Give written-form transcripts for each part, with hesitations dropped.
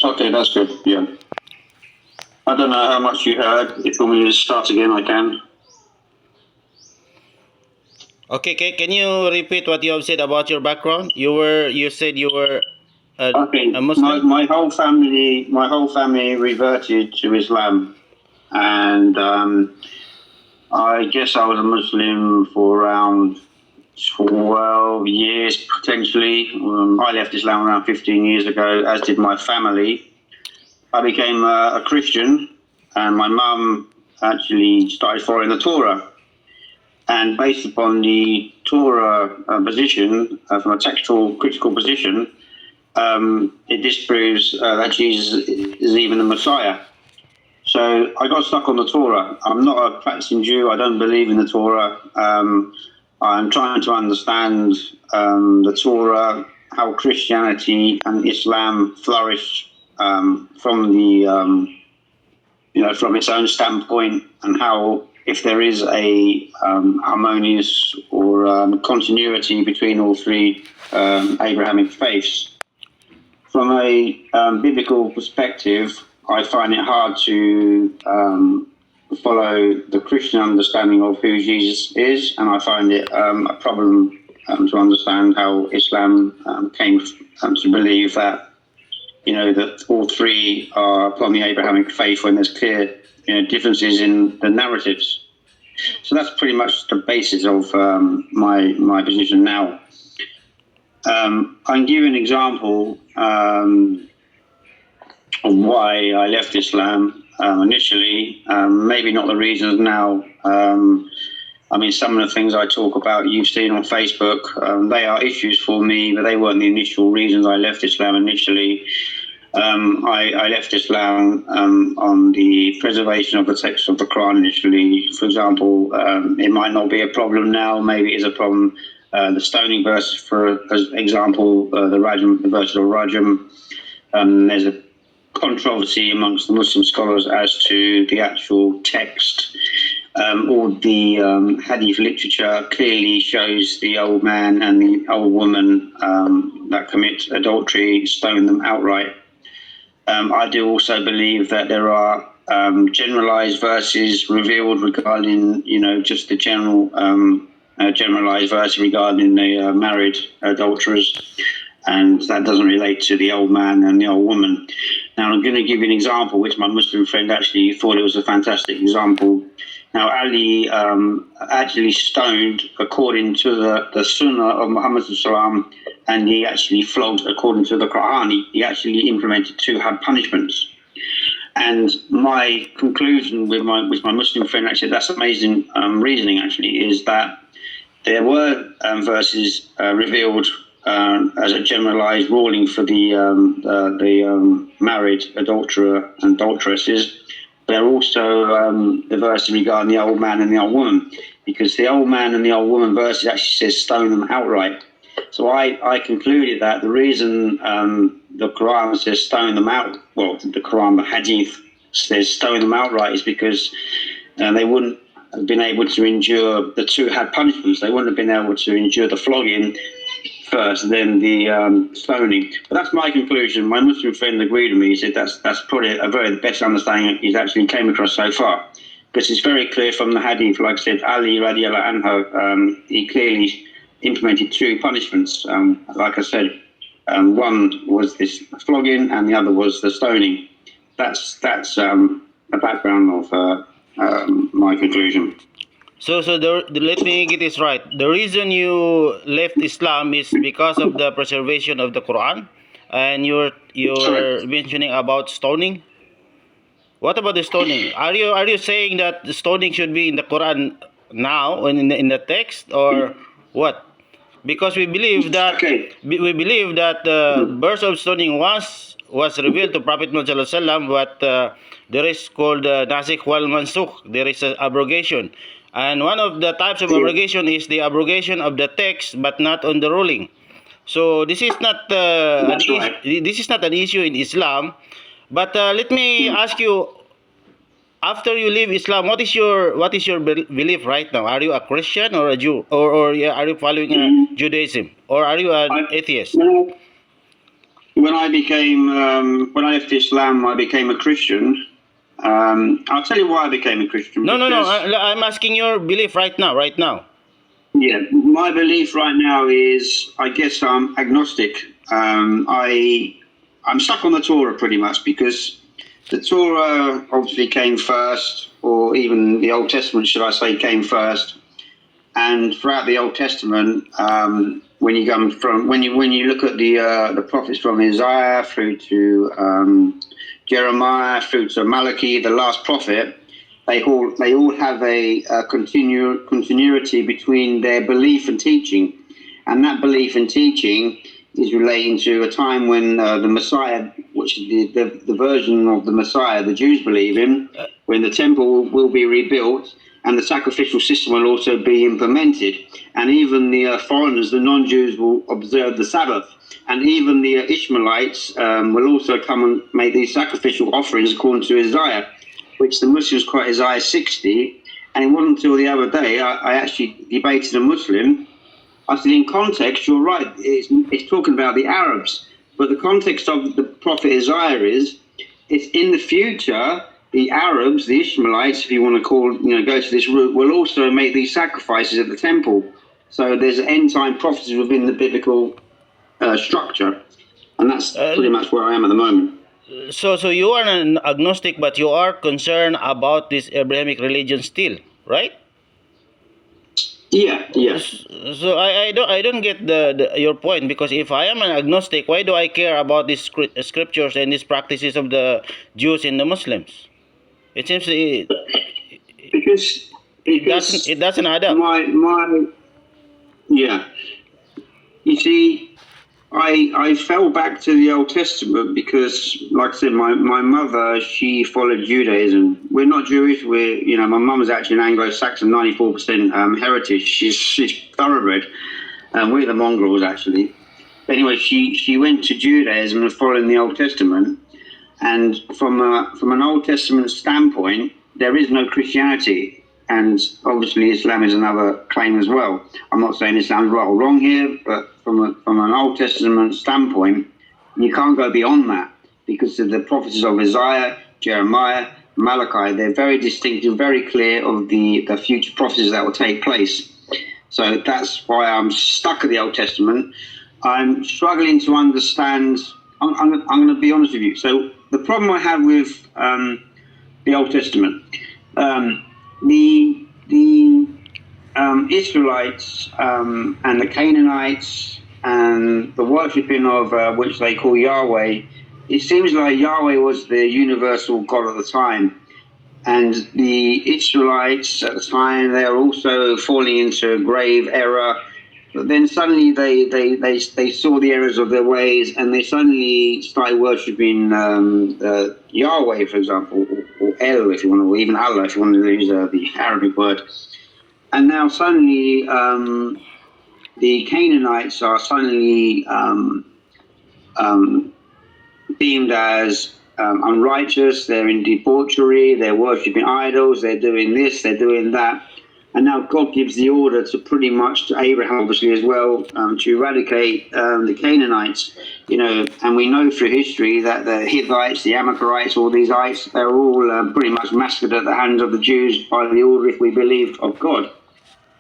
Okay, that's good. Yeah. I don't know how much you heard. If you want me to start again, I can. Okay, can you repeat what you have said about your background? You said you were Okay. a Muslim. My whole family reverted to Islam, and I guess I was a Muslim for around 12 years potentially. I left Islam around 15 years ago, as did my family. I became a Christian, and my mum actually started following the Torah. And based upon the Torah position, from a textual critical position, it disproves that Jesus is even the Messiah. So I got stuck on the Torah. I'm not a practicing Jew. I don't believe in the Torah. I'm trying to understand the Torah, how Christianity and Islam flourished from the from its own standpoint, and how, if there is a harmonious or continuity between all three Abrahamic faiths. From a biblical perspective, I find it hard to follow the Christian understanding of who Jesus is, and I find it a problem to understand how Islam came to believe that that all three are upon the Abrahamic faith when there's clear differences in the narratives. So that's pretty much the basis of my position now. I can give you an example of why I left Islam initially. Maybe not the reasons now. Some of the things I talk about, you've seen on Facebook, they are issues for me, but they weren't the initial reasons I left Islam initially. I left Islam on the preservation of the text of the Quran initially. For example, it might not be a problem now, maybe it is a problem. The stoning verse, for example, the verse of Rajam, there's a controversy amongst the Muslim scholars as to the actual text. All the hadith literature clearly shows the old man and the old woman that commit adultery, stone them outright. I do also believe that there are generalized verses revealed regarding, just the generalized verse regarding the married adulterers, and that doesn't relate to the old man and the old woman. Now, I'm going to give you an example, which my Muslim friend actually thought it was a fantastic example. Now, Ali actually stoned according to the Sunnah of Muhammad Sallam, and he actually flogged according to the Quran. He actually implemented 2 had punishments. And my conclusion with my Muslim friend, actually, that's amazing reasoning, actually, is that there were verses revealed as a generalized ruling for the married adulterer and adulteresses. There are also the verse regarding the old man and the old woman, because the old man and the old woman verse actually says stone them outright. So I concluded that the reason the Quran says stone them out, well, the Quran, the Hadith says stone them outright, is because they wouldn't have been able to endure the 2 had punishments. They wouldn't have been able to endure the flogging first, then the stoning. But that's my conclusion. My Muslim friend agreed with me. He said that's probably the best understanding he's actually came across so far, because it's very clear from the hadith. Like I said, Ali radiallahu anhu, he clearly implemented 2 punishments. Like I said, one was this flogging, and the other was the stoning. That's the background of my conclusion. So let me get this right. The reason you left Islam is because of the preservation of the Quran, and you're mentioning about stoning. What about the stoning? Are you saying that the stoning should be in the Quran now, in the text, or what? Because we believe that the verse of stoning was revealed to Prophet Muhammad sallallahu alaihi wasallam, but there is called nasikh wal mansukh. There is an abrogation. And one of the types of abrogation is the abrogation of the text, but not on the ruling. So this is not this is not an issue in Islam. But let me ask you: after you leave Islam, what is your belief right now? Are you a Christian or a Jew, or are you following Judaism, or are you an atheist? when I became when I left Islam, I became a Christian. I'll tell you why I became a Christian. No, no, no. Because, I'm asking your belief right now, right now. yeah, my belief right now is, I guess I'm agnostic. I'm stuck on the Torah pretty much because the Torah obviously came first, or even the Old Testament, should I say, came first. And throughout the Old Testament, when you come from when you look at the prophets from Isaiah through to Jeremiah through to Malachi, the last prophet, they all have a continuity between their belief and teaching, and that belief and teaching is relating to a time when the Messiah, which is the version of the Messiah the Jews believe in, when the temple will be rebuilt and the sacrificial system will also be implemented, and even the foreigners, the non-Jews, will observe the Sabbath, and even the Ishmaelites will also come and make these sacrificial offerings according to Isaiah, which the Muslims call Isaiah 60. And it wasn't until the other day I actually debated a Muslim. I said, in context, you're right, it's talking about the Arabs, but the context of the prophet Isaiah is, it's in the future, the Arabs, the Ishmaelites, if you want to go to this route, will also make these sacrifices at the temple. So there's end time prophecy within the biblical structure, and that's pretty much where I am at the moment. So you are an agnostic, but you are concerned about this Abrahamic religion still, right? Yeah. So I don't get your point, because if I am an agnostic, why do I care about these scriptures and these practices of the Jews and the Muslims? It seems Because it doesn't add up. Yeah. You see, I fell back to the Old Testament because, like I said, my mother, she followed Judaism. We're not Jewish. My mum is actually an Anglo-Saxon, 94% heritage. She's thoroughbred. We're the mongrels, actually. But anyway, she went to Judaism and following the Old Testament. And from an Old Testament standpoint, there is no Christianity. And obviously Islam is another claim as well. I'm not saying Islam's right or wrong here, but from an Old Testament standpoint, you can't go beyond that, because of the prophecies of Isaiah, Jeremiah, Malachi. They're very distinctive, very clear of the future prophecies that will take place. So that's why I'm stuck at the Old Testament. I'm struggling to understand. I'm going to be honest with you. So the problem I have with the Old Testament, the Israelites and the Canaanites and the worshipping of which they call Yahweh, it seems like Yahweh was the universal God at the time. And the Israelites at the time, they are also falling into a grave error. But then suddenly they saw the errors of their ways, and they suddenly started worshipping Yahweh, for example, or El, if you want to, or even Allah, if you want to use the Arabic word. And now suddenly the Canaanites are suddenly deemed as unrighteous. They're in debauchery. They're worshipping idols. They're doing this. They're doing that. And now God gives the order to pretty much to Abraham, obviously, as well, to eradicate the Canaanites. And we know through history that the Hittites, the Amalekites, all these ites, they're all pretty much massacred at the hands of the Jews by the order, if we believe, of God.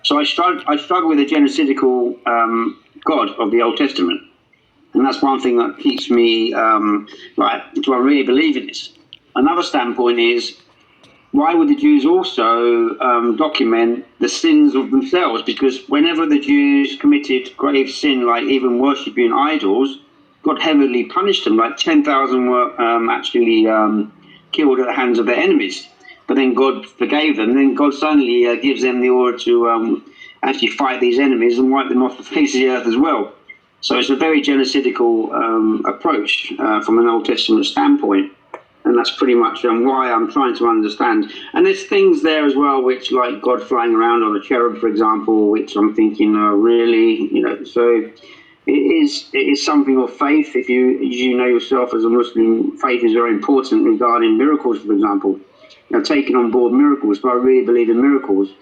So I struggle with the genocidical God of the Old Testament. And that's one thing that keeps me, do I really believe in this? Another standpoint is, why would the Jews also document the sins of themselves? Because whenever the Jews committed grave sin, like even worshipping idols, God heavily punished them. Like 10,000 were actually killed at the hands of their enemies. But then God forgave them. Then God suddenly gives them the order to actually fight these enemies and wipe them off the face of the earth as well. So it's a very genocidical approach from an Old Testament standpoint. And that's pretty much why I'm trying to understand. And there's things there as well, which, like God flying around on a cherub, for example, which I'm thinking, really, so it is something of faith. If you know yourself as a Muslim, faith is very important regarding miracles, for example. Taking on board miracles, but I really believe in miracles.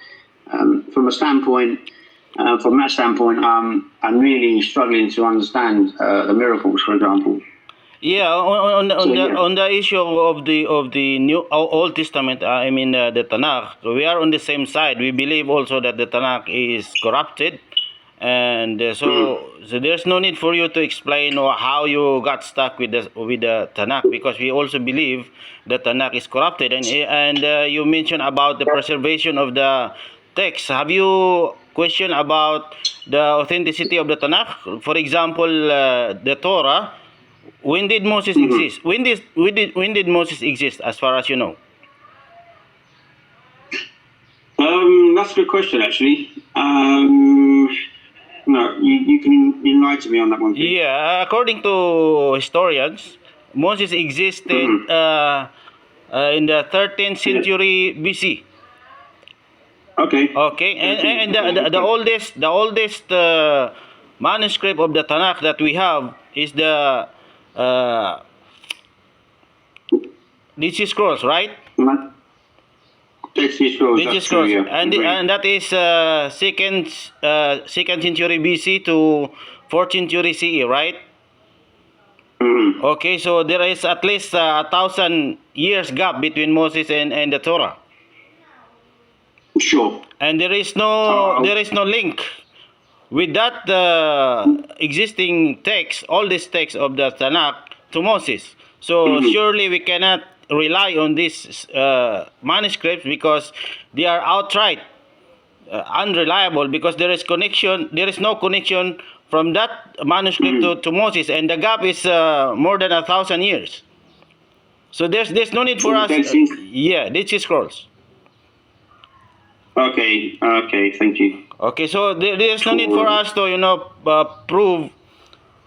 From that standpoint, I'm really struggling to understand the miracles, for example. Yeah, So yeah. on the issue of the New Old Testament, I mean the Tanakh, we are on the same side. We believe also that the Tanakh is corrupted, and so there's no need for you to explain or how you got stuck with the Tanakh, because we also believe the Tanakh is corrupted, and you mentioned about the preservation of the text. Have you questioned about the authenticity of the Tanakh? For example, the Torah. When did Moses exist? When did Moses exist, as far as you know? That's a good question, actually. No, you can enlighten me on that one, please. Yeah, according to historians, Moses existed in the 13th century BC. Okay. Okay, and the oldest manuscript of the Tanakh that we have is the uh, Dead Sea Scrolls, right? Dead Sea Scrolls, Dead Sea that's true, Scrolls, yeah. and that is second century BC to fourth century CE, right? Okay, so there is at least 1,000 years gap between Moses and the Torah, Sure. and there is no link with that existing text, all these texts of the Tanakh to Moses. So surely we cannot rely on these manuscripts because they are outright unreliable, because there is no connection from that manuscript to Moses, and the gap is more than 1,000 years. So there's no need for us. Yeah, Dead Sea Scrolls. Okay, thank you. Okay, so there's no need for us to prove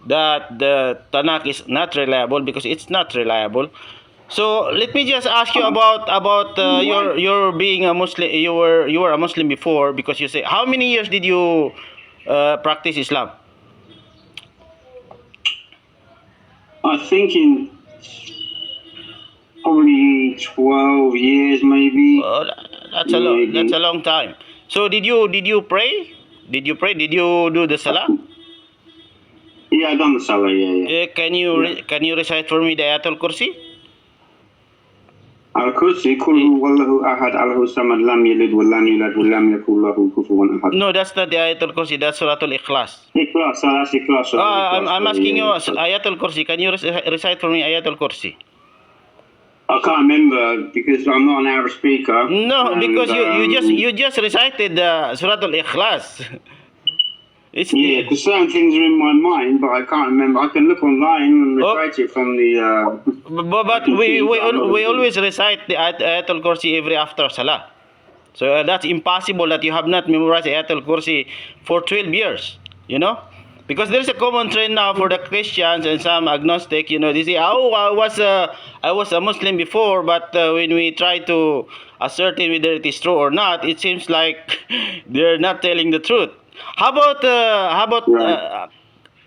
that the Tanakh is not reliable, because it's not reliable. So let me just ask you about your being a Muslim. You were a Muslim before, because you say, how many years did you practice Islam? I think in probably 12 years, maybe. That's a long time. So did you pray? Did you pray? Did you do the salah? Yeah, I done the salah. Yeah. Can you recite for me the Ayatul Kursi? Al-Kursi, Kul huwallahu ahad, Allahu samad, lam yalid wa lam yulad wa lam yakul lahu kufuwan ahad. No, that's not the Ayatul Kursi. That's Suratul Ikhlas. Ikhlas, that's Ikhlas. I'm asking you Ayatul Kursi. Can you recite for me Ayatul Kursi? I can't remember because I'm not an Arab speaker. No, because you just recited the Suratul Ikhlas. Yeah, because certain things are in my mind, but I can't remember. I can look online and recite it from the. But we always recite the Ayatul Kursi every after Salah. So that's impossible that you have not memorized Ayatul Kursi for 12 years, Because there's a common trend now for the Christians and some agnostic, they say, oh, I was a Muslim before, but when we try to ascertain whether it is true or not, it seems like they're not telling the truth. How about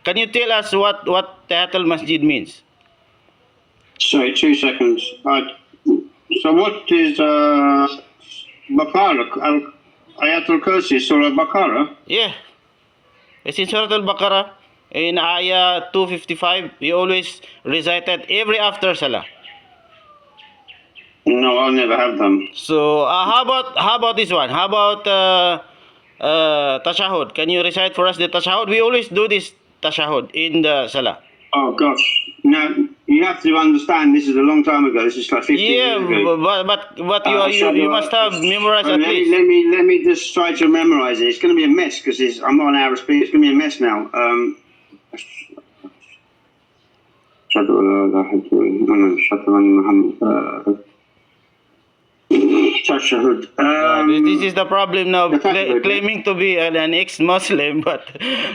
can you tell us what Tahiyatul Masjid means? Sorry, 2 seconds. So what is Baqarah? Ayatul Kursi, Surah Baqarah? Yeah. It's in Surah Al-Baqarah, in Ayah 255. We always recite it every after Salah. No, I'll never have them. So how about this one? How about Tashahud? Can you recite for us the Tashahud? We always do this Tashahud in the Salah. Oh gosh! Now you have to understand. This is a long time ago. This is like 15 years ago. but you must have memorized at least. Let me just try to memorize it. It's going to be a mess because I'm not an Arab speaker. It's going to be a mess now. Tashahud. This is the problem now, claiming to be an ex-Muslim, but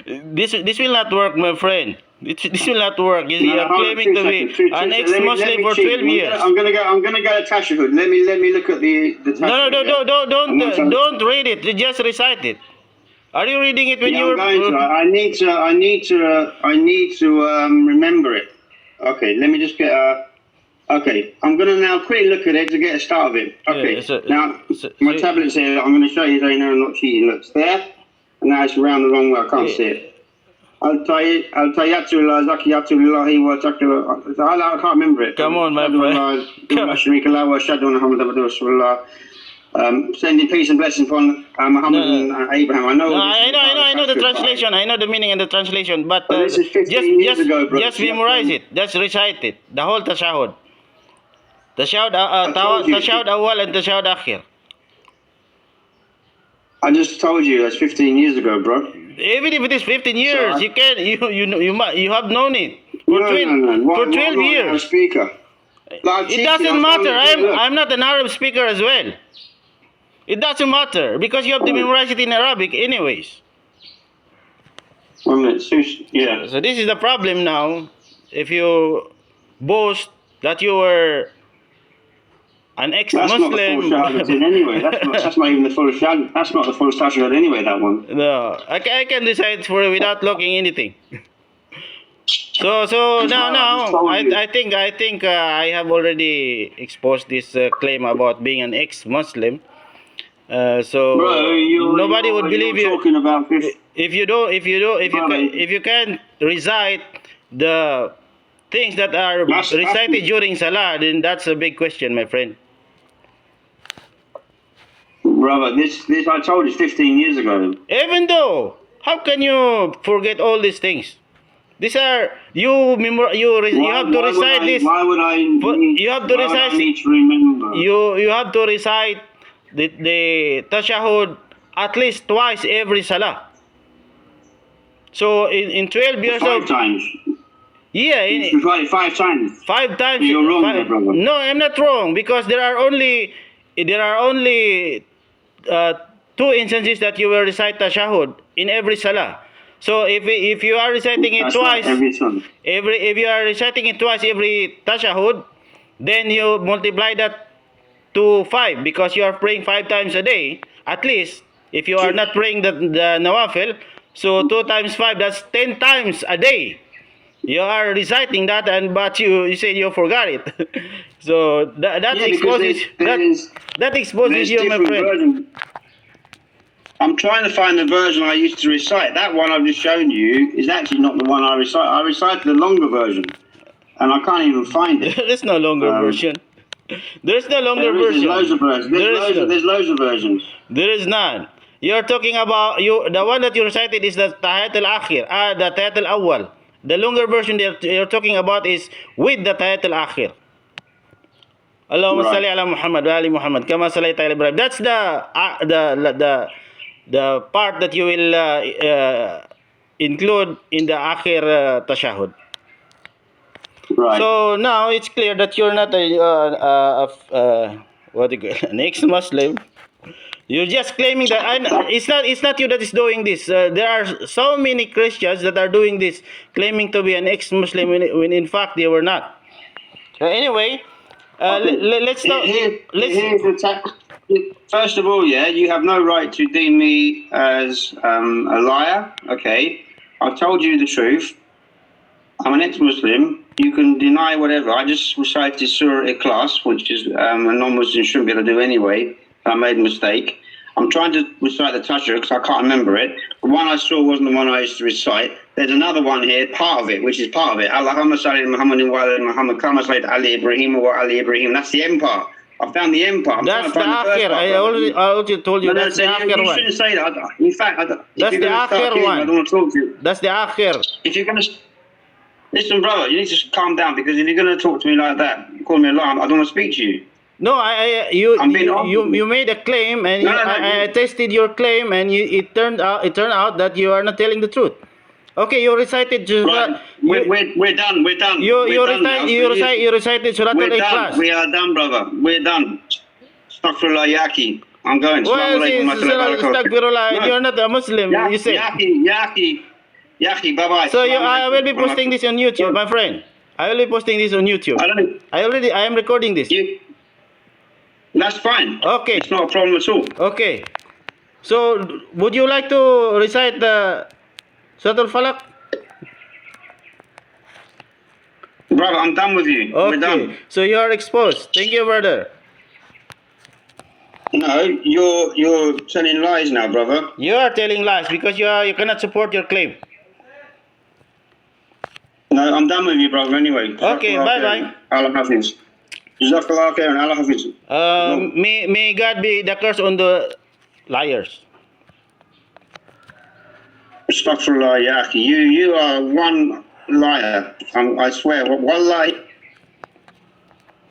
this will not work, my friend. This will not work. You are claiming to be an ex-Muslim for 12 years. I'm gonna go to Tashahud. Let me look at the Tashahud. No, don't read it. Just recite it. Are you reading it when you're? I need to remember it. Okay, let me just get Okay, I'm going to now quickly look at it to get a start of it. Okay, my tablet's here. I'm going to show you so you know I'm not cheating. Look, it's there, and now it's around the wrong way. I can't see it. Al-Tayyatullah, Zakiyatullahi wa I can't remember it. Come on, my friend. Come on. Sending peace and blessings upon Muhammad and Abraham. I know. No, this is I know the good, translation. I know the meaning and the translation. But this is 15 years ago, bro. just memorize it. Just recite it. The whole tashahud. Tashahud awal and tashahud akhir. I just told you that's 15 years ago, bro. Even if it is 15 years, you can you have known it for No. 12 years. Speaker. Like, It doesn't matter. I'm not an Arab speaker as well. It doesn't matter because you have to memorize it in Arabic anyways. 1 minute. Yeah. So this is the problem now. If you boast that you were an ex-Muslim, that's not the full Shahadat anyway. That's not even the full Shahadat. That's not the full Shahadat anyway. That one. no, I can decide for it without looking anything. So now I think I have already exposed this claim about being an ex-Muslim. So Bro, nobody would believe you talking about this. if you can't recite the things that are recited during Salah. Then that's a big question, my friend. Brother, this I told you 15 years ago. Even though, how can you forget all these things? These are you have to recite this. Why would I? You have to recite. I need to remember. You have to recite the tashahud at least twice every salah. So in 12 years five times. Yeah, You tried it 5 times. 5 times. You're wrong, there, brother. No, I'm not wrong because there are only 2 instances that you will recite tashahud in every salah. So if you are reciting it twice if you are reciting it twice every tashahud, then you multiply that to 5 because you are praying 5 times a day at least. If you are not praying the nawafil, so 2 times 5, that's 10 times a day. You are reciting that, but you say you forgot it. So that exposes you, my friend. Versions. I'm trying to find the version I used to recite. That one I've just shown you is actually not the one I recite. I recited the longer version, and I can't even find it. There's no longer version. There's no longer version. There's loads of versions. There's loads of versions. There is none. You're talking about the one that you recited is the Tahiyat al-Akhir, the Tahiyat al-Awwal. The longer version that you're talking about is with the Tahiyat al-Akhir. Allahumma salli ala Muhammad wa ali Muhammad kama sallaita ala Ibrahim. That's the part that you will include in the Akhir tashahud. Right. So now it's clear that you're not an ex-Muslim. You're just claiming that it's not you that is doing this. There are so many Christians that are doing this, claiming to be an ex-Muslim when in fact they were not. So anyway, let's start. First of all, you have no right to deem me as a liar. Okay, I've told you the truth. I'm an ex-Muslim. You can deny whatever. I just recited Surah Ikhlas, which is a non-Muslim shouldn't be able to do anyway. I made a mistake. I'm trying to recite the Tashahhud because I can't remember it. The one I saw wasn't the one I used to recite. There's another one here, part of it, which is part of it. Allahumma salli ala Muhammadin wa ala Muhammad kama sallaita ala Ibrahim wa ala Ibrahim. That's the end part. I found the end part. That's the akhir. I already told you that's the akhir one. You shouldn't say that. In fact, that's the akhir one. I don't want to talk to you. That's the akhir. If you're going to... Listen, brother, you need to calm down because if you're going to talk to me like that, call me a liar, I don't want to speak to you. No, you made a claim and I tested your claim and it turned out that you are not telling the truth. Okay, you recited Right. We're done. You recited Surah Al-Ikhlas. We are done, brother. We're done. Astaghfirullah, Yaki. I'm going. Well, Astaghfirullah. You're not a Muslim. You said. Yaki, bye-bye. So I will be posting this on YouTube, my friend. I will be posting this on YouTube. I am recording this. That's fine. Okay. It's not a problem at all. Okay. So, would you like to recite the Surah Al-Falaq? Brother, I'm done with you. Okay. We're done. So you are exposed. Thank you, brother. No, you're telling lies now, brother. You are telling lies because you cannot support your claim. No, I'm done with you, brother, anyway. Okay, bye-bye. Allah Hafiz. Jazakallah khairan. Allah Hafiz. May God be the curse on the liars. Astaghfirullah, ya akhi. You are one liar. I swear. Wallahi,